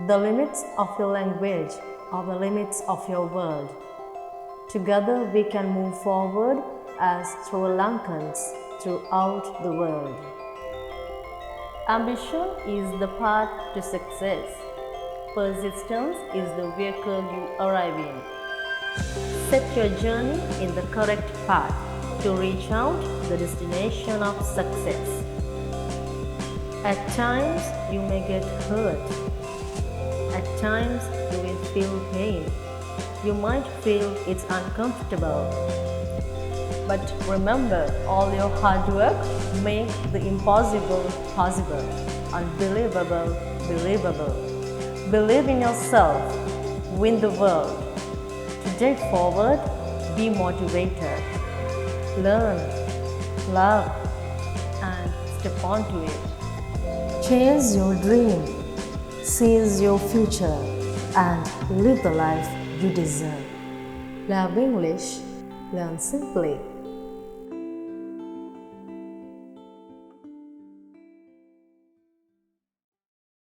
The limits of your language are the limits of your world. Together we can move forward as Sri Lankans throughout the world. Ambition is the path to success. Persistence is the vehicle you arrive in. Set your journey in the correct path to reach out the destination of success. At times you may get hurt. At times you will feel pain. You might feel it's uncomfortable. But remember, all your hard work makes the impossible possible, unbelievable believable. Believe in yourself, win the world. Today forward, be motivated. Learn, love, and step onto it. Chase your dream, seize your future, and live the life you deserve. Love English, learn simply.